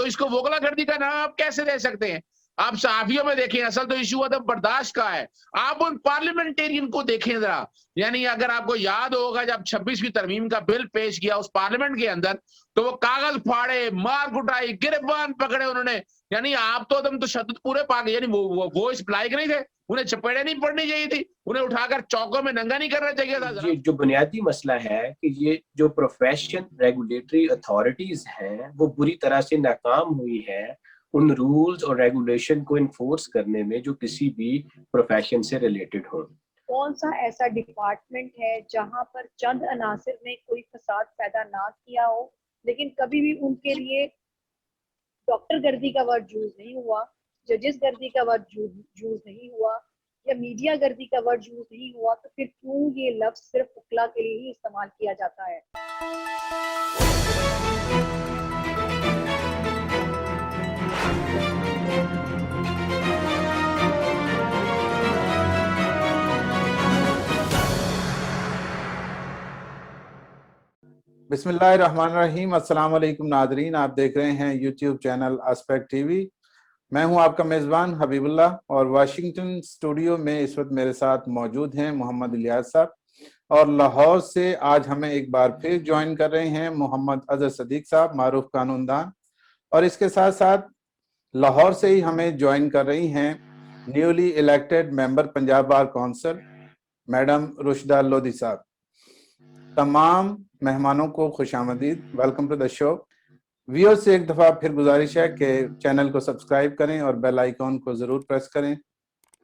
تو اس کو وکلا گردی کا نام آپ کیسے دے سکتے ہیں؟ آپ صحافیوں میں دیکھیں، اصل تو ایشو عدم برداشت کا ہے. آپ ان پارلیمنٹیرین کو دیکھیں ذرا. یعنی اگر آپ کو یاد ہوگا جب 26ویں ترمیم کا بل پیش کیا اس پارلیمنٹ کے اندر، تو وہ کاغذ پھاڑے، مار کٹائی، گرفان پکڑے انہوں نے. یعنی آپ تو عدم تشدد پورے پاک، یعنی وہ اس لائق نہیں تھے، انہیں چپیڑے نہیں پڑنی چاہیے تھی، انہیں اٹھا کر چوکوں میں ننگا نہیں کرنا چاہیے تھا. یہ جو بنیادی مسئلہ ہے کہ یہ جو پروفیشن ریگولیٹری اتھارٹیز ہیں وہ بری طرح سے ناکام ہوئی ہے ان رولز اور ریگولیشن کو انفورس کرنے میں جو کسی بھی پروفیشن سے ریلیٹڈ ہوں. کون سا ایسا ڈپارٹمنٹ ہے جہاں پر چند عناصر نے کوئی فساد پیدا نہ کیا ہو لیکن کبھی بھی ان کے لیے ڈاکٹر گردی کا ورڈ یوز نہیں ہوا، ججز گردی کا ورڈ یوز نہیں ہوا، یا میڈیا گردی کا ورڈ یوز نہیں ہوا؟ تو پھر کیوں یہ لفظ صرف وکلا کے لیے ہی استعمال کیا جاتا ہے؟ بسم اللہ الرحمن الرحیم. السلام علیکم ناظرین، آپ دیکھ رہے ہیں YouTube channel aspect T V. میں ہوں آپ کا میزبان حبیب اللہ، اور واشنگٹن اسٹوڈیو میں اس وقت میرے ساتھ موجود ہیں محمد الیاس صاحب، اور لاہور سے آج ہمیں ایک بار پھر جوائن کر رہے ہیں محمد اظہر صدیق صاحب، معروف قانون دان. اور اس کے ساتھ ساتھ لاہور سے ہی ہمیں جوائن کر رہی ہیں newly elected member Punjab bar council madam Rushda Lodhi sahab. تمام مہمانوں کو خوش آمدید، ویلکم ٹو دا شو. ویور سے ایک دفعہ پھر گزارش ہے کہ چینل کو سبسکرائب کریں اور بیل آئیکن کو ضرور پریس کریں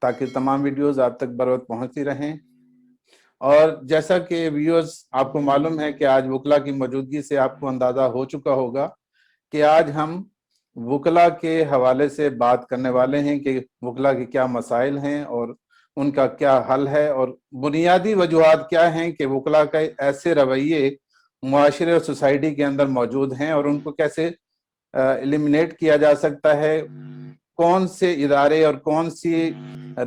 تاکہ تمام ویڈیوز آپ تک بروقت پہنچتی رہیں. اور جیسا کہ ویورز آپ کو معلوم ہے کہ آج وکلا کی موجودگی سے آپ کو اندازہ ہو چکا ہوگا کہ آج ہم وکلا کے حوالے سے بات کرنے والے ہیں کہ وکلا کے کیا مسائل ہیں اور ان کا کیا حل ہے، اور بنیادی وجوہات کیا ہیں کہ وکلا کا ایسے رویے معاشرے اور سوسائٹی کے اندر موجود ہیں اور ان کو کیسے ایلیمینیٹ کیا جا سکتا ہے. کون سے ادارے اور کون سی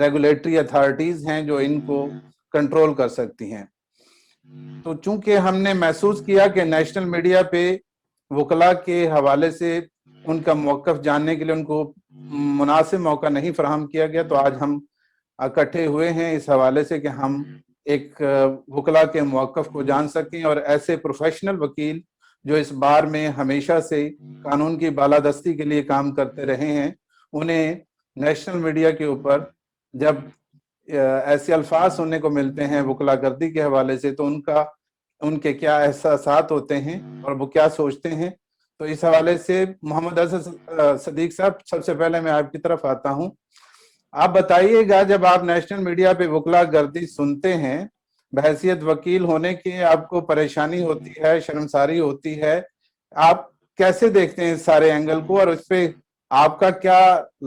ریگولیٹری اتھارٹیز ہیں جو ان کو کنٹرول کر سکتی ہیں. تو چونکہ ہم نے محسوس کیا کہ نیشنل میڈیا پہ وکلا کے حوالے سے ان کا موقف جاننے کے لیے ان کو مناسب موقع نہیں فراہم کیا گیا، تو آج ہم اکٹھے ہوئے ہیں اس حوالے سے کہ ہم ایک وکلا کے موقف کو جان سکیں اور ایسے پروفیشنل وکیل جو اس بار میں ہمیشہ سے قانون کی بالادستی کے لیے کام کرتے رہے ہیں، انہیں نیشنل میڈیا کے اوپر جب ایسے الفاظ سننے کو ملتے ہیں وکلا گردی کے حوالے سے تو ان کے کیا احساسات ہوتے ہیں اور وہ کیا سوچتے ہیں. تو اس حوالے سے محمد اظہر صدیق صاحب، سب سے پہلے میں آپ کی طرف آتا ہوں. آپ بتائیے گا جب آپ نیشنل میڈیا پہ وکلا گردی سنتے ہیں، بحیثیت وکیل ہونے کی آپ کو پریشانی ہوتی ہے، شرمساری ہوتی ہے، آپ کیسے دیکھتے ہیں اس سارے اینگل کو، اور اس پہ آپ کا کیا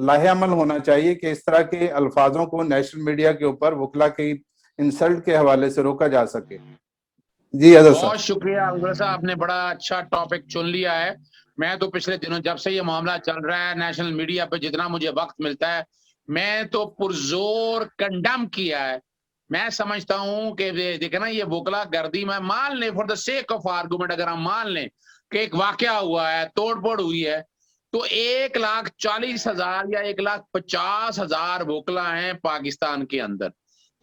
لاہ عمل ہونا چاہیے کہ اس طرح کے الفاظوں کو نیشنل میڈیا کے اوپر وکلا کی انسلٹ کے حوالے سے روکا جا سکے؟ جی اظہر صاحب. بہت شکریہ اظہر صاحب، آپ نے بڑا اچھا ٹاپک چن لیا ہے. میں تو پچھلے دنوں جب سے یہ معاملہ چل رہا ہے نیشنل میڈیا پہ جتنا مجھے وقت ملتا ہے میں تو پرزور کنڈم کیا ہے. میں سمجھتا ہوں کہ دیکھیں نا، یہ وکلا گردی میں مان لیں for the sake of argument, اگر ہم مان لیں کہ ایک واقعہ ہوا ہے، توڑ پھوڑ ہوئی ہے، تو 1,40,000 یا 1,50,000 وکلا ہیں پاکستان کے اندر.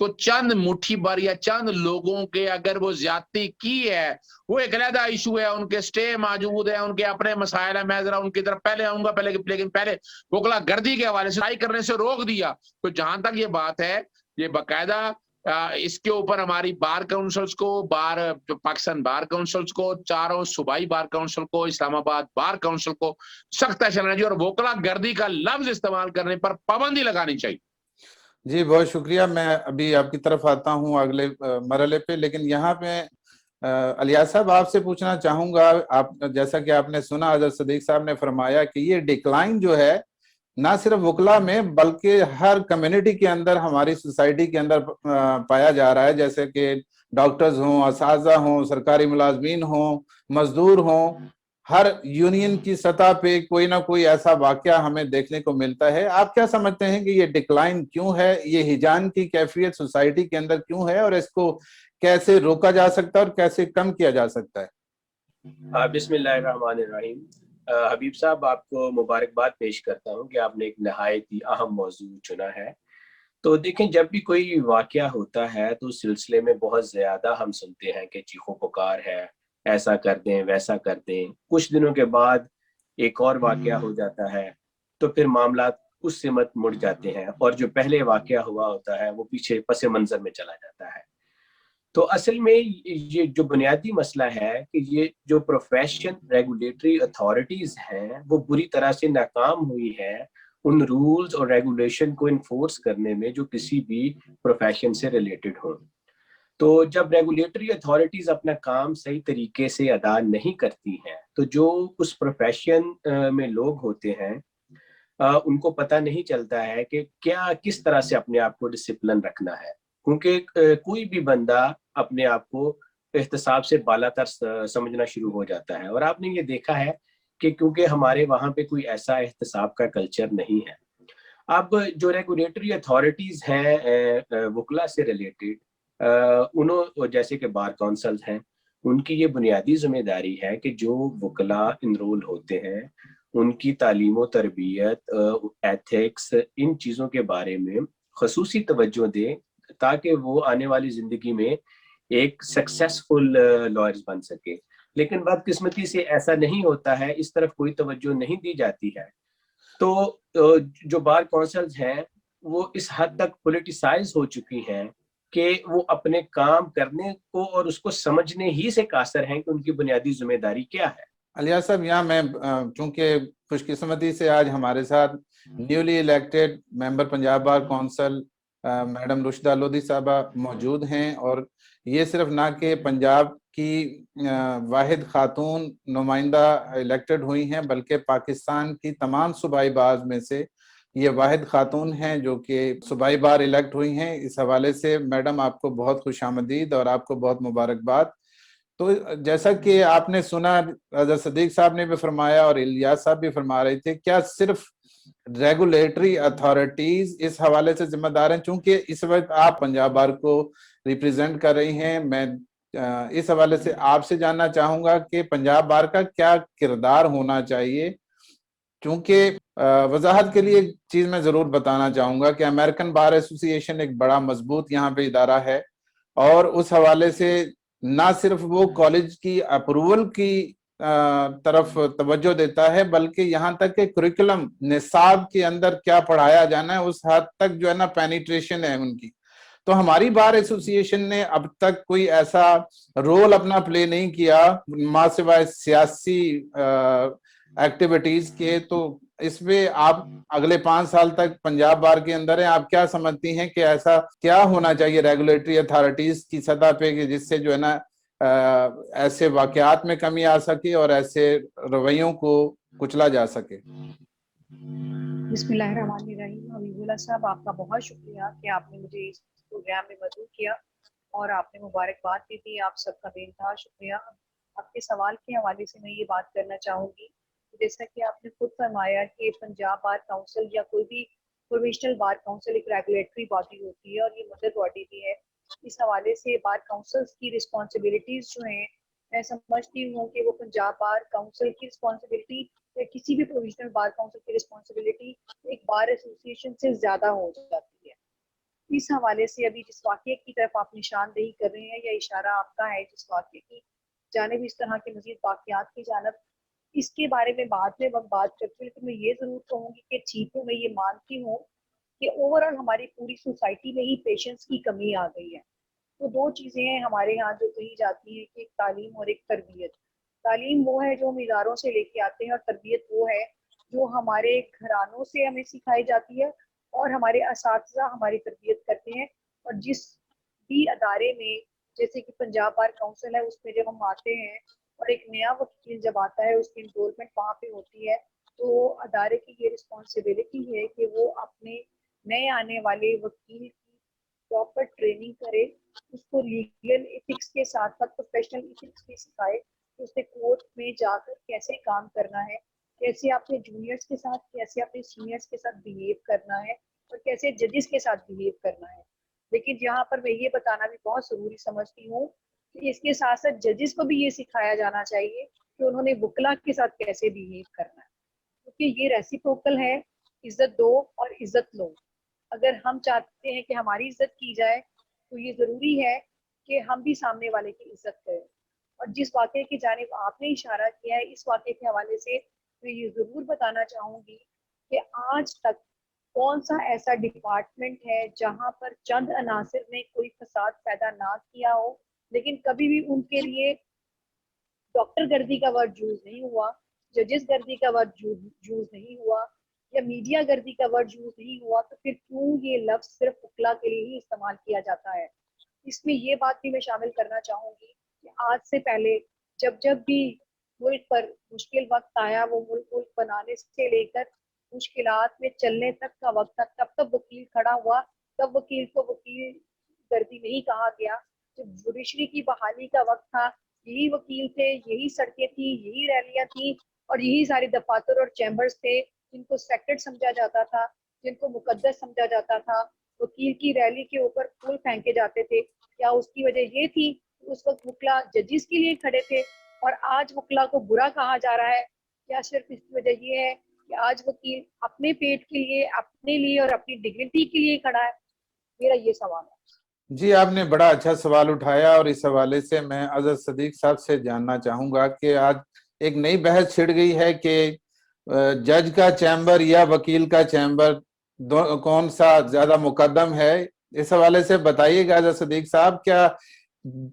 تو چند مٹھی بھر یا چند لوگوں کے اگر وہ زیادتی کی ہے، وہ ایک علیحدہ ایشو ہے، ان کے سٹے موجود ہے، ان کے اپنے مسائل ہیں. میں ذرا ان کی طرف پہلے آؤں گا، لیکن پہلے وکلا گردی کے حوالے سے لڑائی کرنے سے روک دیا. تو جہاں تک یہ بات ہے، یہ باقاعدہ اس کے اوپر ہماری بار کونسلز کو، پاکستان بار کونسلز کو، چاروں صوبائی بار کونسل کو، اسلام آباد بار کونسل کو سخت ایکشن لینا چاہیے اور وکلا گردی کا لفظ استعمال کرنے پر پابندی لگانی چاہیے. جی بہت شکریہ. میں ابھی آپ کی طرف آتا ہوں اگلے مرحلے پہ، لیکن یہاں پہ الیاس صاحب آپ سے پوچھنا چاہوں گا. آپ جیسا کہ آپ نے سنا اظہر صدیق صاحب نے فرمایا کہ یہ ڈکلائن جو ہے نہ صرف وکلا میں بلکہ ہر کمیونٹی کے اندر، ہماری سوسائٹی کے اندر پایا جا رہا ہے، جیسے کہ ڈاکٹرز ہوں، اساتذہ ہوں، سرکاری ملازمین ہوں، مزدور ہوں، ہر یونین کی سطح پہ کوئی نہ کوئی ایسا واقعہ ہمیں دیکھنے کو ملتا ہے. آپ کیا سمجھتے ہیں کہ یہ ڈکلائن کیوں ہے، یہ ہجان کی کیفیت سوسائٹی کے اندر کیوں ہے، اور اس کو کیسے روکا جا سکتا ہے اور کیسے کم کیا جا سکتا ہے؟ بسم اللہ الرحمن الرحیم. حبیب صاحب آپ کو مبارکباد پیش کرتا ہوں کہ آپ نے ایک نہایت ہی اہم موضوع چنا ہے. تو دیکھیں جب بھی کوئی واقعہ ہوتا ہے تو اس سلسلے میں بہت زیادہ ہم سنتے ہیں کہ چیخو پکار ہے, ایسا کر دیں ویسا کر دیں. کچھ دنوں کے بعد ایک اور واقعہ ہو جاتا ہے تو پھر معاملات اس سمت مڑ جاتے ہیں اور جو پہلے واقعہ ہوا ہوتا ہے وہ پیچھے پس منظر میں چلا جاتا ہے. تو اصل میں یہ جو بنیادی مسئلہ ہے کہ یہ جو پروفیشن ریگولیٹری اتھارٹیز ہیں وہ بری طرح سے ناکام ہوئی ہے ان رولز اور ریگولیشن کو انفورس کرنے میں جو کسی بھی پروفیشن سے ریلیٹڈ ہوں. تو جب ریگولیٹری اتھارٹیز اپنا کام صحیح طریقے سے ادا نہیں کرتی ہیں تو جو اس پروفیشن میں لوگ ہوتے ہیں ان کو پتہ نہیں چلتا ہے کہ کس طرح سے اپنے آپ کو ڈسپلن رکھنا ہے, کیونکہ کوئی بھی بندہ اپنے آپ کو احتساب سے بالا تر سمجھنا شروع ہو جاتا ہے. اور آپ نے یہ دیکھا ہے کہ کیونکہ ہمارے وہاں پہ کوئی ایسا احتساب کا کلچر نہیں ہے. اب جو ریگولیٹری اتھارٹیز ہیں وکلا سے ریلیٹڈ, انہوں جیسے کہ بار کونسلز ہیں, ان کی یہ بنیادی ذمہ داری ہے کہ جو وکلا انرول ہوتے ہیں ان کی تعلیم و تربیت, ایتھکس, ان چیزوں کے بارے میں خصوصی توجہ دیں تاکہ وہ آنے والی زندگی میں ایک سکسیسفل لائرز بن سکے. لیکن بدقسمتی سے ایسا نہیں ہوتا ہے, اس طرف کوئی توجہ نہیں دی جاتی ہے. تو جو بار کونسلز ہیں وہ اس حد تک پولیٹیسائز ہو چکی ہیں کہ وہ اپنے کام کرنے کو اور اس کو سمجھنے ہی سے قاصر ہیں کہ ان کی بنیادی ذمہ داری کیا ہے. الیاس صاحب, یہاں میں چونکہ خوش قسمتی سے آج ہمارے ساتھ newly elected member Punjab bar council madam Rushda Lodhi sahiba موجود ہیں, اور یہ صرف نہ کہ پنجاب کی واحد خاتون نمائندہ الیکٹڈ ہوئی ہیں بلکہ پاکستان کی تمام صوبائی بار میں سے یہ واحد خاتون ہیں جو کہ صوبائی بار الیکٹ ہوئی ہیں. اس حوالے سے میڈم آپ کو بہت خوش آمدید اور آپ کو بہت مبارکباد. تو جیسا کہ آپ نے سنا, حضرت صدیق صاحب نے بھی فرمایا اور الیاس صاحب بھی فرما رہے تھے, کیا صرف ریگولیٹری اتھارٹیز اس حوالے سے ذمہ دار ہیں؟ چونکہ اس وقت آپ پنجاب بار کو ریپریزنٹ کر رہی ہیں, میں اس حوالے سے آپ سے جاننا چاہوں گا کہ پنجاب بار کا کیا کردار ہونا چاہیے. چونکہ وضاحت کے لیے ایک چیز میں ضرور بتانا چاہوں گا کہ امریکن بار ایسوسی ایشن ایک بڑا مضبوط یہاں پہ ادارہ ہے, اور اس حوالے سے نہ صرف وہ کالج کی اپروول کی طرف توجہ دیتا ہے بلکہ یہاں تک کہ کریکولم نصاب کے اندر کیا پڑھایا جانا ہے اس حد تک جو ہے نا پینیٹریشن ہے ان کی. تو ہماری بار ایسوسی ایشن نے اب تک کوئی ایسا رول اپنا پلے نہیں کیا ماں سوائے سیاسی ایکٹیویٹیز کے. تو اس میں آپ اگلے 5 سال تک پنجاب بار کے اندر ہیں, آپ کیا سمجھتی ہیں کہ ایسا کیا ہونا چاہیے ریگولیٹری اتھارٹیز کی سطح پہ کہ جس سے جو ہے نا ایسے واقعات میں کمی آ سکے اور ایسے رویوں کو کچلا جا سکے؟ بسم اللہ الرحمن الرحیم. حبیب اللہ صاحب, آپ کا بہت شکریہ کہ آپ نے مجھے اس پروگرام میں مدعو کیا اور آپ نے مبارکباد بھی دی. آپ سب کا بے انتہا شکریہ. آپ کے سوال کے حوالے سے میں یہ بات کرنا چاہوں گی, جیسا کہ آپ نے خود فرمایا کہ پنجاب بار کونسل یا کوئی بھی پروفیشنل بار کونسل ایک ریگولیٹری باڈی ہوتی ہے اور یہ مدر باڈی بھی ہے. اس حوالے سے بار کونسلز کی رسپانسبلٹیز جو ہیں, میں سمجھتی ہوں کہ وہ پنجاب بار کونسل کی رسپانسبلٹی یا کسی بھی پروفیشنل بار کونسل کی رسپانسبلٹی ایک بار ایسوسی ایشن سے زیادہ ہو جاتی ہے. اس حوالے سے ابھی جس واقعے کی طرف آپ نشاندہی کر رہے ہیں یا اشارہ آپ کا ہے جس واقعے کی جانب, اس طرح کے مزید واقعات کی جانب, اس کے بارے میں بعد میں وقت بات کرتی ہوں. لیکن میں یہ ضرور کہوں گی کہ چیفوں میں یہ مانتی ہوں کہ اوور آل ہماری پوری سوسائٹی میں ہی پیشنس کی کمی آ گئی ہے. تو 2 چیزیں ہیں ہمارے یہاں جو کہی جاتی ہیں کہ ایک تعلیم اور ایک تربیت. تعلیم وہ ہے جو ہم اداروں سے لے کے آتے ہیں اور تربیت وہ ہے جو ہمارے گھرانوں سے ہمیں سکھائی جاتی ہے اور ہمارے اساتذہ ہماری تربیت کرتے ہیں. اور جس بھی ادارے میں جیسے کہ پنجاب بار کونسل ہے اس میں جب ہم آتے ہیں اور ایک نیا وکیل جب آتا ہے اس کی انرولمنٹ وہاں پہ ہوتی ہے, تو ادارے کی یہ رسپانسبلٹی ہے کہ وہ اپنے نئے آنے والے وکیل کی پراپر ٹریننگ کرے, اس کو لیگل ایتھکس کے ساتھ ساتھ پروفیشنل ایتھکس بھی سکھائے کہ اسے کورٹ میں جا کر کیسے کام کرنا ہے, کیسے اپنے جونیئرس کے ساتھ, کیسے اپنے سینئرس کے ساتھ بہیو کرنا ہے اور کیسے ججز کے ساتھ بہیو کرنا ہے. لیکن یہاں پر میں یہ بتانا بھی بہت ضروری سمجھتی ہوں کہ اس کے ساتھ ساتھ ججز کو بھی یہ سکھایا جانا چاہیے کہ انہوں نے وکلا کے ساتھ کیسے بیہیو کرنا ہے، کیونکہ یہ ریسیپروکل ہے، عزت دو اور عزت لو۔ اگر ہم چاہتے ہیں کہ ہماری عزت کی جائے تو یہ ضروری ہے کہ ہم بھی سامنے والے کی عزت کریں۔ اور جس واقعے کی جانب آپ نے اشارہ کیا ہے، اس واقعے کے حوالے سے میں یہ ضرور بتانا چاہوں گی کہ آج تک کون سا ایسا ڈپارٹمنٹ ہے جہاں پر چند عناصر نے کوئی فساد پیدا نہ کیا ہو، لیکن کبھی بھی ان کے لیے ڈاکٹر گردی کا ورڈ یوز نہیں ہوا، ججز گردی کا ورڈ یوز نہیں ہوا، یا میڈیا گردی کا ورڈ یوز نہیں ہوا، تو پھر کیوں یہ لفظ صرف وکلا کے لیے ہی استعمال کیا جاتا ہے؟ اس میں یہ بات بھی میں شامل کرنا چاہوں گی کہ آج سے پہلے جب بھی ملک پر مشکل وقت آیا، وہ ملک بنانے سے لے کر مشکلات میں چلنے تک کا وقت تھا، تب وکیل کھڑا ہوا، تب وکیل کو وکیل گردی نہیں کہا گیا۔ جب جوڈیشری کی بحالی کا وقت تھا، یہی وکیل تھے، یہی سڑکیں تھیں، یہی ریلیاں تھیں، اور یہی سارے دفاتر اور چیمبرز تھے جن کو سیکرٹ سمجھا جاتا تھا، جن کو مقدس سمجھا جاتا تھا۔ وکیل کی ریلی کے اوپر پھول پھینکے جاتے تھے۔ کیا اس کی وجہ یہ تھی کہ اس وقت وکلا ججز کے لیے کھڑے تھے اور آج وکلا کو برا کہا جا رہا ہے؟ کیا صرف اس کی وجہ یہ ہے کہ آج وکیل اپنے پیٹ کے لیے، اپنے لیے اور اپنی ڈگنیٹی کے لیے کھڑا ہے؟ میرا یہ سوال ہے۔ جی، آپ نے بڑا اچھا سوال اٹھایا، اور اس حوالے سے میں اظہر صدیق صاحب سے جاننا چاہوں گا کہ آج ایک نئی بحث چھڑ گئی ہے کہ جج کا چیمبر یا وکیل کا چیمبر کون سا زیادہ مقدم ہے۔ اس حوالے سے بتائیے گا اظہر صدیق صاحب، کیا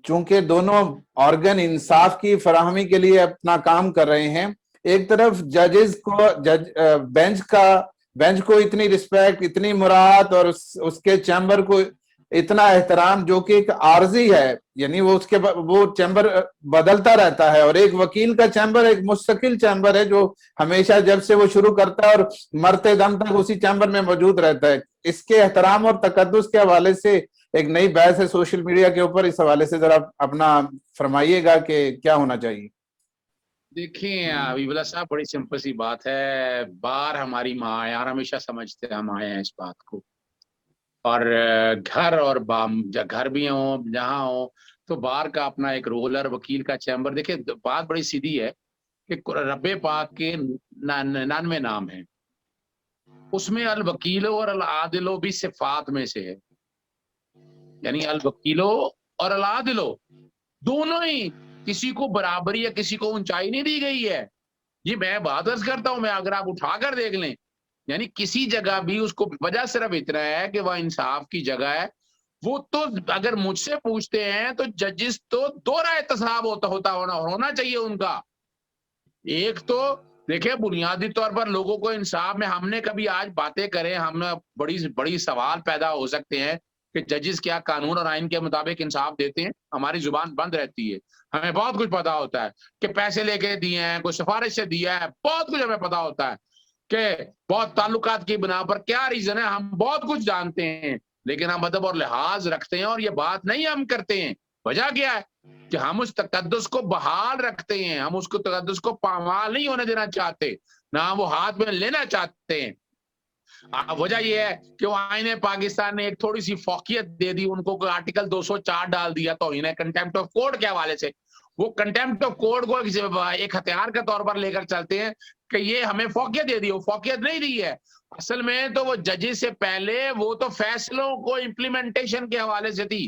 چونکہ دونوں آرگن انصاف کی فراہمی کے لیے اپنا کام کر رہے ہیں، ایک طرف ججز کو بینچ کو اتنی رسپیکٹ، اتنی مراعات، اور اس کے چیمبر کو اتنا احترام جو کہ ایک عارضی ہے، یعنی وہ چیمبر بدلتا رہتا ہے، اور ایک وکیل کا چیمبر ایک مستقل چیمبر ہے جو ہمیشہ جب سے وہ شروع کرتا ہے اور مرتے دم تک اسی چیمبر میں موجود رہتا ہے۔ اس کے احترام اور تقدس کے حوالے سے ایک نئی بحث ہے سوشل میڈیا کے اوپر، اس حوالے سے ذرا اپنا فرمائیے گا کہ کیا ہونا چاہیے۔ دیکھیں حبیب اللہ صاحب، بڑی سمپل سی بات ہے، بار ہماری ماں ہے، اور ہمیشہ سمجھتے ہیں ہم آئے ہیں اس بات کو، اور گھر اور گھر بھی ہوں جہاں ہوں تو بار کا اپنا ایک رول ہے، وکیل کا چیمبر۔ دیکھیں بات بڑی سیدھی ہے کہ رب پاک کے 99 نام ہیں، اس میں الوکیلو اور العادلو بھی صفات میں سے ہے، یعنی الوکیلو اور العادلو دونوں ہی، کسی کو برابری یا کسی کو اونچائی نہیں دی گئی ہے۔ یہ میں بات عرض کرتا ہوں، میں اگر آپ اٹھا کر دیکھ لیں، یعنی کسی جگہ بھی اس کو وجہ صرف اتنا ہے کہ وہ انصاف کی جگہ ہے۔ وہ تو اگر مجھ سے پوچھتے ہیں تو ججز تو دو رائے تصاب ہونا چاہیے ان کا۔ ایک تو دیکھیں بنیادی طور پر لوگوں کو انصاف میں، ہم نے کبھی آج باتیں کریں، ہم بڑی سوال پیدا ہو سکتے ہیں کہ ججز کیا قانون اور آئین کے مطابق انصاف دیتے ہیں؟ ہماری زبان بند رہتی ہے، ہمیں بہت کچھ پتا ہوتا ہے کہ پیسے لے کے دیے ہیں، کوئی سفارش سے دیا ہے، بہت کچھ ہمیں پتا ہوتا ہے کہ بہت تعلقات کی بنا پر کیا ریزن ہے، ہم بہت کچھ جانتے ہیں، لیکن ہم ادب اور لحاظ رکھتے ہیں اور یہ بات نہیں ہم کرتے ہیں۔ وجہ کیا ہے کہ ہم اس تقدس کو بحال رکھتے ہیں، ہم اس کو تقدس کو پامال نہیں ہونے دینا چاہتے، نہ ہم وہ ہاتھ میں لینا چاہتے ہیں۔ وجہ یہ ہے کہ وہ آئین پاکستان نے ایک تھوڑی سی فوقیت دے دی ان کو، آرٹیکل 204 ڈال دیا تو انہیں کنٹیمپٹ آف کورٹ کے حوالے سے، وہ کنٹیمپٹ آف کورٹ کو ایک ہتھیار کے طور پر لے کر چلتے ہیں کہ یہ ہمیں فوقیت دے دی، وہ فوقیت نہیں دی ہے۔ اصل میں تو وہ ججز سے پہلے وہ تو فیصلوں کو امپلیمنٹیشن کے حوالے سے تھی،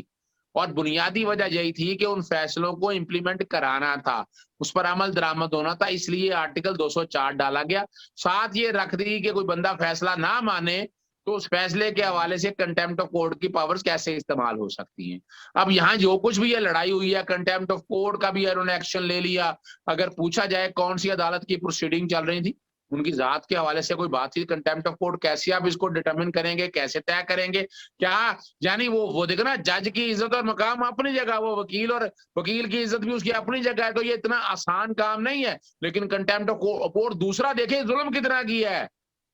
اور بنیادی وجہ یہی تھی کہ ان فیصلوں کو امپلیمنٹ کرانا تھا، اس پر عمل درآمد ہونا تھا، اس لیے آرٹیکل 204 ڈالا گیا۔ ساتھ یہ رکھ دی کہ کوئی بندہ فیصلہ نہ مانے تو اس فیصلے کے حوالے سے کنٹیمپٹ آف کورٹ کی پاورز کیسے استعمال ہو سکتی ہیں۔ اب یہاں جو کچھ بھی یہ لڑائی ہوئی ہے، کنٹیمپٹ آف کورٹ کا بھی انہوں نے ایکشن لے لیا۔ اگر پوچھا جائے کون سی عدالت کی پروسیڈنگ چل رہی تھی، ان کی ذات کے حوالے سے کوئی بات تھی، کنٹیمپٹ آف کورٹ کیسے آپ اس کو ڈٹرمن کریں گے، کیسے طے کریں گے؟ کیا یعنی وہ دیکھنا، جج کی عزت اور مقام اپنی جگہ، وہ وکیل کی عزت بھی اس کی اپنی جگہ ہے، تو یہ اتنا آسان کام نہیں ہے۔ لیکن کنٹیمپٹ آف کورٹ دوسرا دیکھیں ظلم کتنا کیا ہے،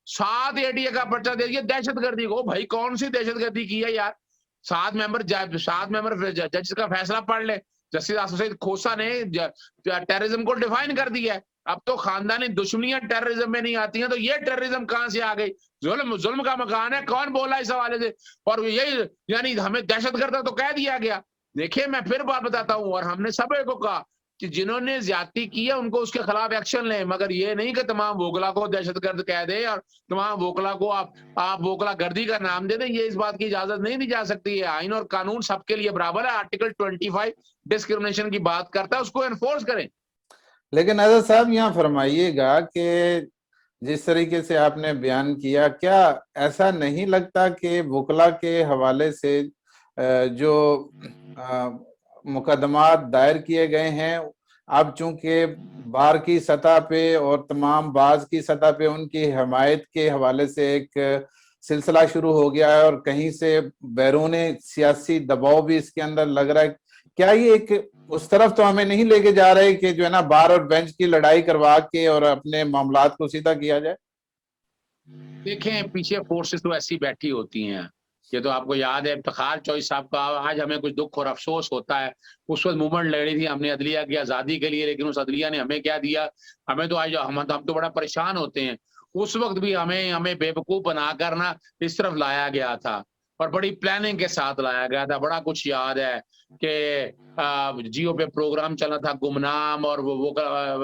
7 ADA کا پرچہ دے دیا دہشت گردی کو۔ بھائی کون سی دہشت گردی کی ہے یار؟ 7 ممبر جج کا فیصلہ پڑھ لے۔ جسٹس آصف سعید کھوسہ نے ٹیررزم کو ڈیفائن کر دیا ہے۔ اب تو خاندانی دشمنیاں ٹیررزم میں نہیں آتی ہیں، تو یہ ٹیررزم کہاں سے آ گئی؟ ظلم کا مکان ہے، کون بولا اس حوالے سے؟ اور یہی یعنی ہمیں دہشت گرد تو کہہ دیا گیا۔ دیکھیں میں پھر بات بتاتا ہوں، اور ہم نے سب کو کہا کہ جنہوں نے زیادتی کی ہے ان کو اس کے خلاف ایکشن لیں، مگر یہ نہیں کہ تمام وکلا کو دہشت گرد کہہ دیں اور تمام وکلا کو آپ وکلا گردی کا نام دے دیں. یہ اس بات کی اجازت نہیں دی جا سکتی ہے. آئین اور قانون سب کے لیے برابر ہے. آرٹیکل 25 ڈسکرمنیشن کی بات کرتا ہے، اس کو انفورس کریں. لیکن اظہر صاحب یہاں فرمائیے گا کہ جس طریقے سے آپ نے بیان کیا، کیا ایسا نہیں لگتا کہ وکلا کے حوالے سے جو مقدمات دائر کیے گئے ہیں اب چونکہ بار کی سطح پہ اور تمام باز کی سطح پہ ان کی حمایت کے حوالے سے ایک سلسلہ شروع ہو گیا ہے اور کہیں سے بیرون سیاسی دباؤ بھی اس کے اندر لگ رہا ہے، کیا یہ ایک اس طرف تو ہمیں نہیں لے کے جا رہے کہ جو ہے نا بار اور بینچ کی لڑائی کروا کے اور اپنے معاملات کو سیدھا کیا جائے؟ دیکھیں پیچھے فورسز تو ایسی بیٹھی ہوتی ہیں. یہ تو آپ کو یاد ہے افتخار چوہدری صاحب کا آج ہمیں کچھ دکھ اور افسوس ہوتا ہے. اس وقت موومنٹ لڑی تھی ہم نے عدلیہ کی آزادی کے لیے، لیکن اس عدلیہ نے ہمیں کیا دیا؟ ہمیں تو آج ہم تو بڑا پریشان ہوتے ہیں. اس وقت بھی ہمیں بے وقوف بنا کر نا اس طرف لایا گیا تھا اور بڑی پلاننگ کے ساتھ لایا گیا تھا. بڑا کچھ یاد ہے کہ جیو پہ پروگرام چلا تھا گمنام، اور وہ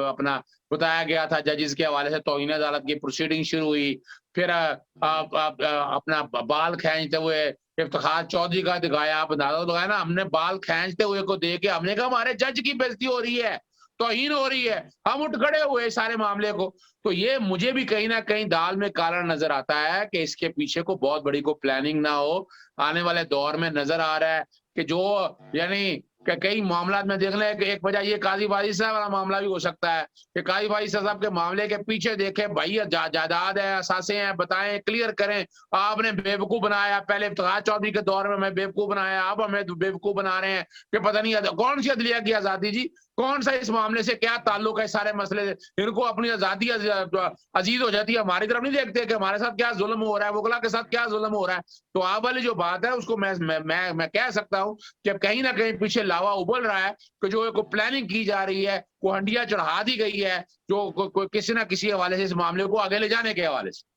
اپنا بتایا گیا تھا ججز کے حوالے سے توہین عدالت کی پروسیڈنگ شروع ہوئی. پھر اپنا بال کھینچتے ہوئے افتخار چودھری کا دکھایا، آپ اندازہ لگایا نا، ہم نے بال کھینچتے ہوئے کو دیکھ کے ہم نے کہا ہمارے جج کی بےزتی ہو رہی ہے، توہین ہو رہی ہے. ہم اٹھ کھڑے ہوئے سارے معاملے کو. تو یہ مجھے بھی کہیں نہ کہیں دال میں کالا نظر آتا ہے کہ اس کے پیچھے کو بہت بڑی کو پلاننگ نہ ہو. آنے والے دور میں نظر آ رہا ہے کہ جو یعنی کہ کئی معاملات میں دیکھ لیں کہ ایک وجہ یہ قاضی فاضل صاحب والا معاملہ بھی ہو سکتا ہے کہ قاضی فاضل صاحب کے معاملے کے پیچھے دیکھیں بھائی جائیداد ہے، اثاثے ہیں، بتائیں، کلیئر کریں. آپ نے بے وقوف بنایا، پہلے افتخار چودھری کے دور میں بے وقوف بنایا، اب ہمیں بے وقوف بنا رہے ہیں کہ پتہ نہیں کون سی عدلیہ کی آزادی جی، کون سا اس معاملے سے کیا تعلق ہے. سارے مسئلے ان کو اپنی آزادی عزیز ہو جاتی ہے، ہماری طرف نہیں دیکھتے کہ ہمارے ساتھ کیا ظلم ہو رہا ہے، وکلا کے ساتھ کیا ظلم ہو رہا ہے. تو آپ والی جو بات ہے اس کو میں کہہ سکتا ہوں کہ کہیں نہ کہیں پیچھے لاوا ابل رہا ہے کہ جو ایک پلاننگ کی جا رہی ہے، کو ہنڈیا چڑھا دی گئی ہے جو کسی نہ کسی حوالے سے اس معاملے کو آگے لے جانے کے حوالے سے.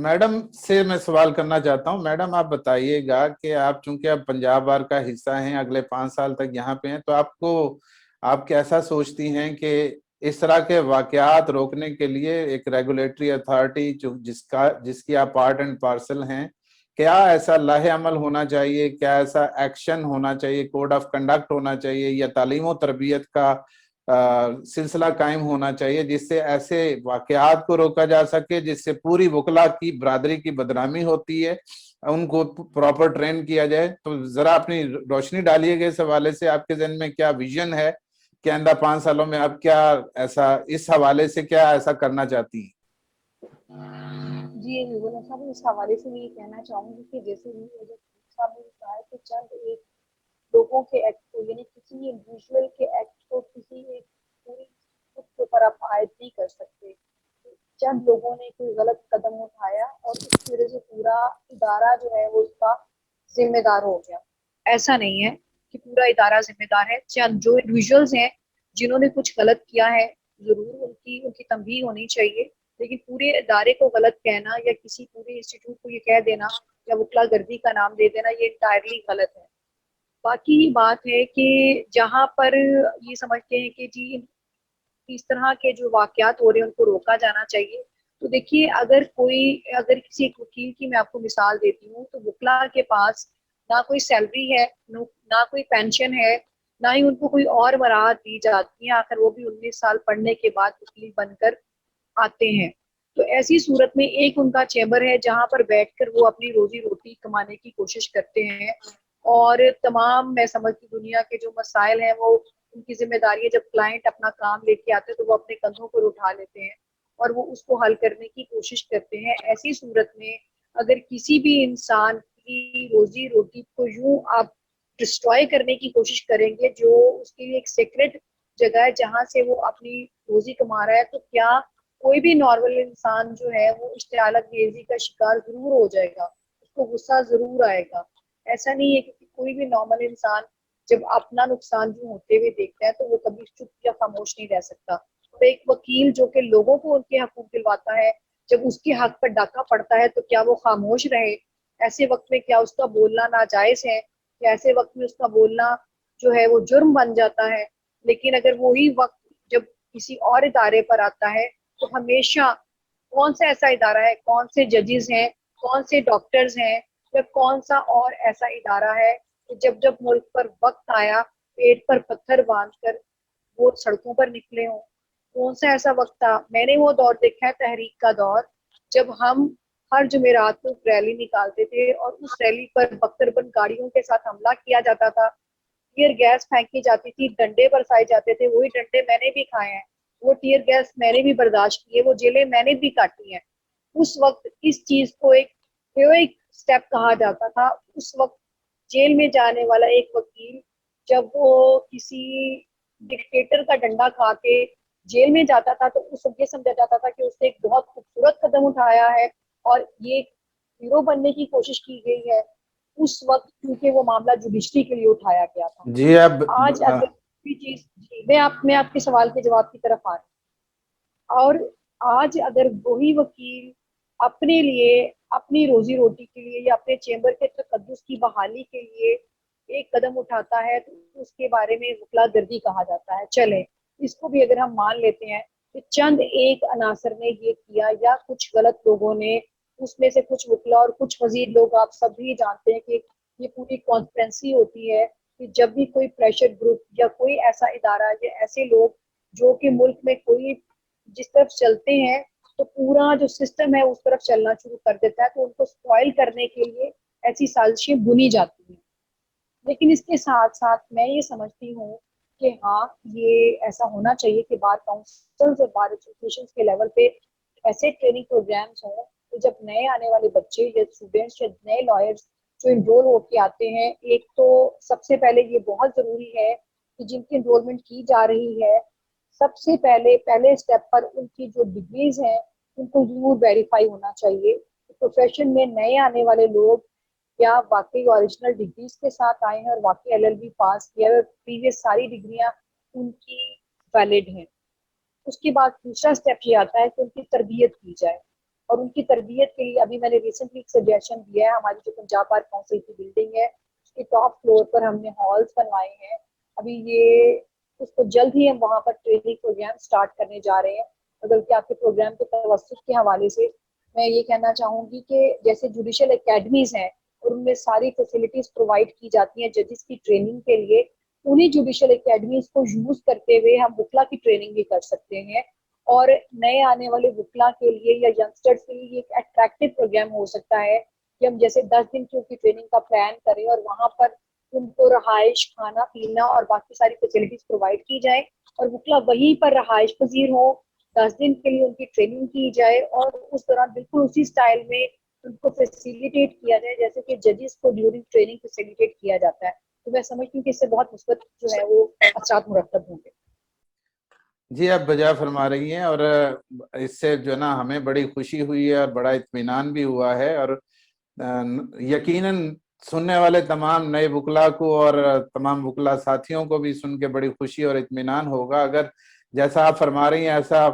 میڈم سے میں سوال کرنا چاہتا ہوں. میڈم آپ بتائیے گا کہ آپ چونکہ اب پنجاب بار کا حصہ ہیں، اگلے 5 سال تک یہاں پہ ہیں، تو آپ کیسا سوچتی ہیں کہ اس طرح کے واقعات روکنے کے لیے ایک ریگولیٹری اتھارٹی جس کی آپ پارٹ اینڈ پارسل ہیں، کیا ایسا لاہ عمل ہونا چاہیے، کیا ایسا ایکشن ہونا چاہیے، کوڈ آف کنڈکٹ ہونا چاہیے، یا تعلیم و تربیت کا سلسلہ قائم ہونا چاہیے جس سے ایسے واقعات کو روکا جا سکے، جس سے پوری وکلا کی برادری کی بدنامی ہوتی ہے، ان کو پراپر ٹرین کیا جائے؟ تو ذرا اپنی روشنی ڈالیے گا اس حوالے سے. آپ کے ذہن میں کیا ویژن ہے کہ آئندہ 5 سالوں میں آپ کیا ایسا اس حوالے سے کیا ایسا کرنا چاہتی ہیں؟ جی حبیب صاحب، اس حوالے سے میں یہ کہنا چاہوں گی کہ جیسے صاحب نے کہا ہے کہ چند ایک لوگوں کے ایکٹ کو، یعنی کسی انڈیویجول کے ایکٹ کو کسی ایک پوری خود کے اوپر آپ عائد نہیں کر سکتے. چند لوگوں نے کوئی غلط قدم اٹھایا اور اس کی وجہ سے پورا ادارہ جو ہے وہ اس کا ذمہ دار ہو گیا. ایسا نہیں ہے کہ پورا ادارہ ذمہ دار ہے. چند جو انڈیویجولز ہیں جنہوں نے کچھ غلط کیا ہے، ضرور ان کی تنبیہ ہونی چاہیے، لیکن پورے ادارے کو غلط کہنا یا کسی پورے انسٹیٹیوٹ کو یہ کہہ دینا یا وکلا گردی کا نام دے دینا، یہ انٹائرلی غلط ہے. باقی بات ہے کہ جہاں پر یہ سمجھتے ہیں کہ جی اس طرح کے جو واقعات ہو رہے ہیں ان کو روکا جانا چاہیے، تو دیکھیے اگر کسی ایک وکیل کی میں آپ کو مثال دیتی ہوں، تو وکلا کے پاس نہ کوئی سیلری ہے، نہ کوئی پینشن ہے، نہ ہی ان کو کوئی اور مراحت دی جاتی ہیں. آخر وہ بھی 19 سال پڑھنے کے بعد وکیل بن کر آتے ہیں. تو ایسی صورت میں ایک ان کا چیمبر ہے جہاں پر بیٹھ کر وہ اپنی روزی روٹی کمانے کی کوشش کرتے ہیں، اور تمام میں سمجھتی دنیا کے جو مسائل ہیں وہ ان کی ذمہ داری ہے. جب کلائنٹ اپنا کام لے کے آتے ہیں تو وہ اپنے کندھوں پر اٹھا لیتے ہیں اور وہ اس کو حل کرنے کی کوشش کرتے ہیں. ایسی صورت میں اگر کسی بھی انسان کی روزی روٹی کو یوں آپ ڈسٹروائے کرنے کی کوشش کریں گے، جو اس کے لیے ایک سیکرٹ جگہ ہے جہاں سے وہ اپنی روزی کما رہا ہے، تو کیا کوئی بھی نارمل انسان جو ہے وہ اشتعال انگیزی کا شکار ضرور ہو جائے گا، اس کو غصہ ضرور آئے گا. ایسا نہیں ہے کہ کوئی بھی نارمل انسان جب اپنا نقصان جو ہوتے ہوئے دیکھتا ہے تو وہ کبھی چپ یا خاموش نہیں رہ سکتا. اور ایک وکیل جو کہ لوگوں کو ان کے حقوق دلواتا ہے، جب اس کے حق پر ڈاکہ پڑتا ہے تو کیا وہ خاموش رہے؟ ایسے وقت میں کیا اس کا بولنا ناجائز ہے؟ کہ ایسے وقت میں اس کا بولنا جو ہے وہ جرم بن جاتا ہے؟ لیکن اگر وہی وقت جب کسی اور ادارے پر آتا ہے تو ہمیشہ کون سا ایسا ادارہ ہے, کون سے ججز ہیں, کون سے ڈاکٹرز ہیں, یا کون سا اور ایسا ادارہ ہے کہ جب ملک پر وقت آیا پیٹ پر پتھر باندھ کر وہ سڑکوں پر نکلے ہوں. کون سا ایسا وقت تھا؟ میں نے وہ دور دیکھا ہے, تحریک کا دور, جب ہم ہر جمعرات کو ریلی نکالتے تھے اور اس ریلی پر بختر بند گاڑیوں کے ساتھ حملہ کیا جاتا تھا, ٹیئر گیس پھینکی جاتی تھی, ڈنڈے برسائے جاتے تھے. وہی ڈنڈے میں نے بھی کھائے ہیں, وہ ٹیئر گیس میں نے بھی برداشت کیے, وہ جیلیں میں نے بھی کاٹی ہیں. اس وقت اس چیز کو ایک ہیروئک سٹیپ کہا جاتا تھا. اس وقت جیل میں جانے والا ایک وکیل جب وہ کسی ڈکٹیٹر کا ڈنڈا کھا کے جیل میں جاتا تھا تو اس وقت یہ سمجھا جاتا تھا کہ اس نے ایک بہت خوبصورت قدم اٹھایا ہے اور یہ ہیرو بننے کی کوشش کی گئی ہے. اس وقت کیونکہ وہ معاملہ جوڈیشری کے لیے اٹھایا گیا تھا. جی اب آج اگر کوئی چیز, میں آپ کے سوال کے جواب کی طرف آ رہی ہوں, اور آج اگر وہی وکیل اپنے لیے, اپنی روزی روٹی کے لیے یا اپنے چیمبر کے تقدس کی بحالی کے لیے ایک قدم اٹھاتا ہے تو اس کے بارے میں وکلا گردی کہا جاتا ہے. چلے اس کو بھی اگر ہم مان لیتے ہیں کہ چند ایک عناصر نے یہ کیا یا کچھ غلط لوگوں نے, اس میں سے کچھ وکلا اور کچھ وزیر لوگ, آپ سب بھی جانتے ہیں کہ یہ پوری کانسپرینسی ہوتی ہے کہ جب بھی کوئی پریشر گروپ یا کوئی ایسا ادارہ یا ایسے لوگ جو کہ ملک میں کوئی جس طرف چلتے ہیں تو پورا جو سسٹم ہے اس طرف چلنا شروع کر دیتا ہے, تو ان کو سپوائل کرنے کے لیے ایسی سازشیں بنی جاتی ہیں. لیکن اس کے ساتھ ساتھ میں یہ سمجھتی ہوں کہ ہاں یہ ایسا ہونا چاہیے کہ بار کاؤنسلز اور بار ایسوسیشنز کے لیول پہ ایسے ٹریننگ پروگرامز ہوں کہ جب نئے آنے والے بچے یا اسٹوڈینٹس یا نئے لائرز جو انرول ہو کے آتے ہیں, ایک تو سب سے پہلے یہ بہت ضروری ہے کہ جن کی انرولمنٹ کی جا رہی ہے سب سے پہلے اسٹیپ پر ان کی جو ڈگریز ہیں ان کو ضرور ویریفائی ہونا چاہیے. پروفیشن میں نئے آنے والے لوگ کیا واقعی اوریجنل ڈگریز کے ساتھ آئے ہیں اور واقعی LLB پاس کیا ہے اور پریویس ساری ڈگریاں ان کی ویلڈ ہیں. اس کے بعد دوسرا اسٹیپ یہ آتا ہے کہ ان کی تربیت کی جائے, اور ان کی تربیت کے لیے ابھی میں نے ریسنٹلی ایک سجیشن دیا ہے. ہماری جو پنجاب بار کونسل کی بلڈنگ ہے اس کے ٹاپ فلور پر ہم نے ہالز بنوائے ہیں. ابھی یہ اس کو جلد ہی ہم وہاں پر ٹریننگ پروگرام سٹارٹ کرنے جا رہے ہیں. بلکہ آپ کے پروگرام کے توسط کے حوالے سے میں یہ کہنا چاہوں گی کہ جیسے جوڈیشل اکیڈمیز ہیں اور ان میں ساری فیسلٹیز پرووائڈ کی جاتی ہیں ججز کی ٹریننگ کے لیے, انہیں جوڈیشل اکیڈمیز کو یوز کرتے ہوئے ہم وکلا کی ٹریننگ بھی کر سکتے ہیں. اور نئے آنے والے وکلا کے لیے یا ینگسٹرز کے لیے ایک اٹریکٹیو پروگرام ہو سکتا ہے کہ ہم جیسے 10 دن کی ٹریننگ کا پلان کریں اور وہاں پر ان کو رہائش, کھانا پینا اور باقی ساری فیسلٹیز پرووائڈ کی جائیں اور وکلا وہیں پر رہائش پذیر ہو. 10 دن کے لیے ان کی ٹریننگ کی جائے اور اس دوران بالکل اسی سٹائل میں ان کو فیسیلیٹیٹ کیا جائے جیسے کہ ججز کو ڈیورنگ ٹریننگ فیسیلیٹیٹ کیا جاتا ہے. تو میں سمجھتی ہوں کہ اس سے بہت مثبت جو ہے وہ اثرات مرتب ہوں گے. جی آپ بجا فرما رہی ہیں, اور اس سے جو نا ہمیں بڑی خوشی ہوئی ہے اور بڑا اطمینان بھی ہوا ہے, اور یقیناً سننے والے تمام نئے وکلا کو اور تمام وکلا ساتھیوں کو بھی سن کے بڑی خوشی اور اطمینان ہوگا اگر جیسا آپ فرما رہی ہیں ایسا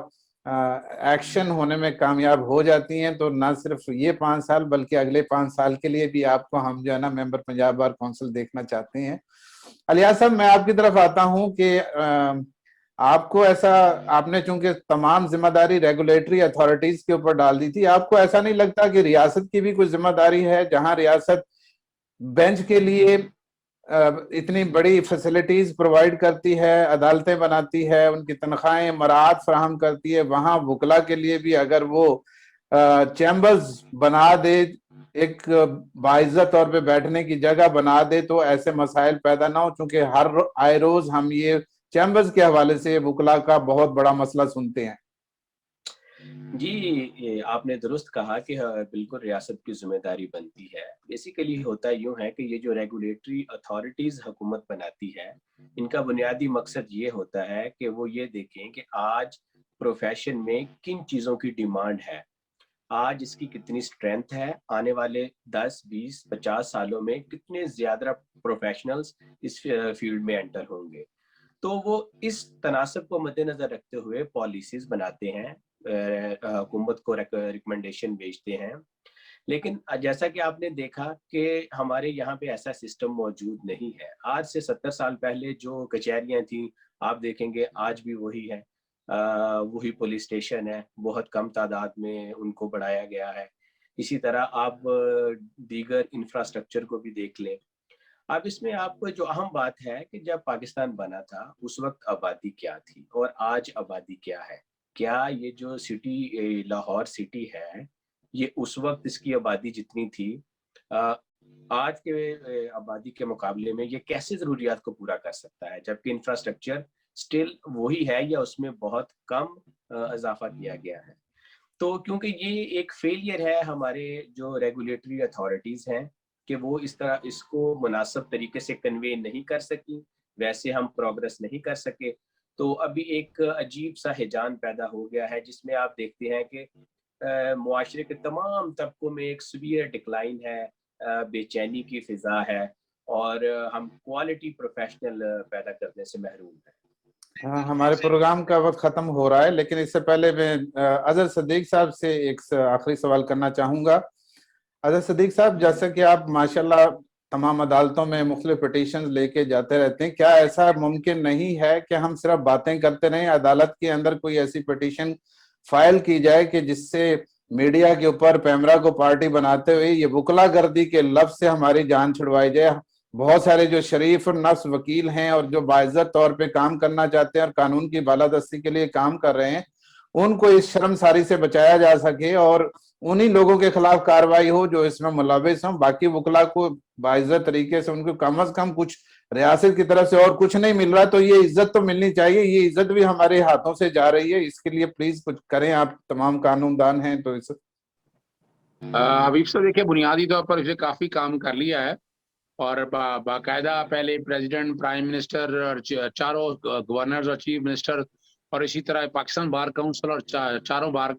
ایکشن ہونے میں کامیاب ہو جاتی ہیں تو نہ صرف یہ 5 سال بلکہ اگلے 5 سال کے لیے بھی آپ کو ہم جو ہے نا ممبر پنجاب بار کونسل دیکھنا چاہتے ہیں. الیاس صاحب, میں آپ کی طرف آتا ہوں کہ آپ کو ایسا, آپ نے چونکہ تمام ذمہ داری ریگولیٹری اتھارٹیز کے اوپر ڈال دی تھی, آپ کو ایسا نہیں لگتا کہ ریاست کی بھی کوئی ذمہ داری ہے جہاں ریاست بینچ کے لیے اتنی بڑی فیسلٹیز پرووائڈ کرتی ہے, عدالتیں بناتی ہے, ان کی تنخواہیں مراعات فراہم کرتی ہے, وہاں وکلا کے لیے بھی اگر وہ چیمبرز بنا دے, ایک باعزت طور پہ بیٹھنے کی جگہ بنا دے تو ایسے مسائل پیدا نہ ہو, چونکہ ہر آئے روز ہم یہ چیمبرز کے حوالے سے وکلا کا بہت بڑا مسئلہ سنتے ہیں. جی آپ نے درست کہا کہ بالکل ریاست کی ذمہ داری بنتی ہے. بیسیکلی ہوتا یوں ہے کہ یہ جو ریگولیٹری اتھارٹیز حکومت بناتی ہے ان کا بنیادی مقصد یہ ہوتا ہے کہ وہ یہ دیکھیں کہ آج پروفیشن میں کن چیزوں کی ڈیمانڈ ہے, آج اس کی کتنی سٹرینتھ ہے, آنے والے 10, 20, 50 سالوں میں کتنے زیادہ پروفیشنلز اس فیلڈ میں انٹر ہوں گے. تو وہ اس تناسب کو مد نظر رکھتے ہوئے پالیسیز بناتے ہیں, حکومت کو ریکمنڈیشن بھیجتے ہیں. لیکن جیسا کہ آپ نے دیکھا کہ ہمارے یہاں پہ ایسا سسٹم موجود نہیں ہے. آج سے 70 سال پہلے جو کچہریاں تھیں آپ دیکھیں گے آج بھی وہی ہے، وہی پولیس اسٹیشن ہے، بہت کم تعداد میں ان کو بڑھایا گیا ہے۔ اسی طرح آپ دیگر انفراسٹرکچر کو بھی دیکھ لیں۔ اب اس میں آپ کو جو اہم بات ہے کہ جب پاکستان بنا تھا اس وقت آبادی کیا تھی اور آج آبادی کیا ہے؟ کیا یہ جو سٹی لاہور سٹی ہے، یہ اس وقت اس کی آبادی جتنی تھی آج کے آبادی کے مقابلے میں یہ کیسے ضروریات کو پورا کر سکتا ہے، جبکہ انفراسٹرکچر سٹل وہی ہے یا اس میں بہت کم اضافہ کیا گیا ہے؟ تو کیونکہ یہ ایک فیلئر ہے ہمارے جو ریگولیٹری اتھارٹیز ہیں کہ وہ اس طرح اس کو مناسب طریقے سے کنوے نہیں کر سکی، ویسے ہم پروگرس نہیں کر سکے۔ تو ابھی ایک عجیب سا ہیجان پیدا ہو گیا ہے جس میں آپ دیکھتے ہیں کہ معاشرے کے تمام طبقوں میں ایک سیویئر ڈکلائن ہے، بے چینی کی فضا ہے، اور ہم کوالٹی پروفیشنل پیدا کرنے سے محروم ہیں۔ ہاں، ہمارے پروگرام کا وقت ختم ہو رہا ہے، لیکن اس سے پہلے میں اظہر صدیق صاحب سے ایک آخری سوال کرنا چاہوں گا۔ اظہر صدیق صاحب، جیسا کہ آپ ماشاءاللہ تمام عدالتوں میں مختلف پٹیشنز لے کے جاتے رہتے ہیں، کیا ایسا ممکن نہیں ہے کہ ہم صرف باتیں کرتے رہیں، عدالت کے اندر کوئی ایسی پٹیشن فائل کی جائے کہ جس سے میڈیا کے اوپر پیمرا کو پارٹی بناتے ہوئے یہ وکلا گردی کے لفظ سے ہماری جان چھڑوائی جائے؟ بہت سارے جو شریف نفس وکیل ہیں اور جو باعزت طور پہ کام کرنا چاہتے ہیں اور قانون کی بالادستی کے لیے کام کر رہے ہیں، ان کو اس شرمساری سے بچایا جا سکے اور انہی لوگوں کے خلاف کارروائی ہو جو اس میں ملوث ہوں۔ باقی وکلا کو باعزت طریقے سے ان کو کم از کم کچھ ریاست کی طرف سے اور کچھ نہیں مل رہا، تو یہ عزت تو ملنی چاہیے، یہ عزت بھی ہمارے ہاتھوں سے جا رہی ہے، اس کے لیے پلیز کچھ کریں، آپ تمام قانون دان ہیں تو اس حبیب صاحب دیکھیں، بنیادی طور پر اسے کافی کام کر لیا ہے، اور باقاعدہ پہلے پریزیڈنٹ، پرائم منسٹر اور چاروں گورنرز اور چیف منسٹر، اور اسی طرح پاکستان بار کونسل اور چاروں بار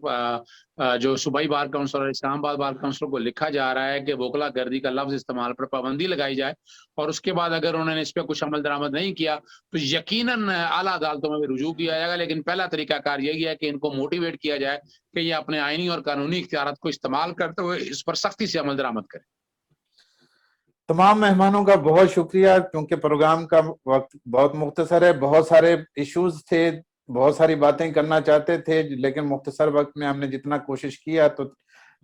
جو صوبائی بار کونسل اور اسلام آباد بار کونسل کو لکھا جا رہا ہے کہ وکلا گردی کا لفظ استعمال پر پابندی لگائی جائے، اور اس کے بعد اگر انہوں نے اس پہ کچھ عمل درآمد نہیں کیا تو یقیناً اعلیٰ عدالتوں میں بھی رجوع کیا جائے گا۔ لیکن پہلا طریقہ کار یہی ہے کہ ان کو موٹیویٹ کیا جائے کہ یہ اپنے آئینی اور قانونی اختیارات کو استعمال کرتے ہوئے اس پر سختی سے عمل درآمد کریں۔ تمام مہمانوں کا بہت شکریہ، کیونکہ پروگرام کا وقت بہت مختصر ہے، بہت سارے ایشوز تھے، بہت ساری باتیں کرنا چاہتے تھے، لیکن مختصر وقت میں ہم نے جتنا کوشش کیا۔ تو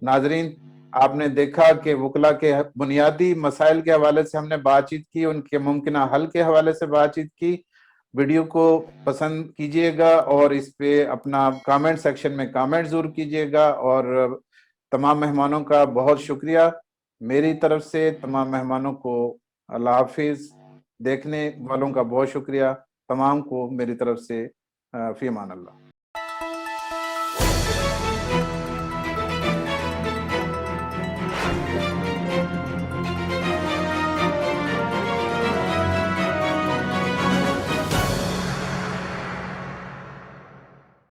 ناظرین، آپ نے دیکھا کہ وکلا کے بنیادی مسائل کے حوالے سے ہم نے بات چیت کی، ان کے ممکنہ حل کے حوالے سے بات چیت کی۔ ویڈیو کو پسند کیجئے گا اور اس پہ اپنا کامنٹ سیکشن میں کامنٹ ضرور کیجئے گا، اور تمام مہمانوں کا بہت شکریہ۔ میری طرف سے تمام مہمانوں کو اللہ حافظ، دیکھنے والوں کا بہت شکریہ، تمام کو میری طرف سے فی امان اللہ۔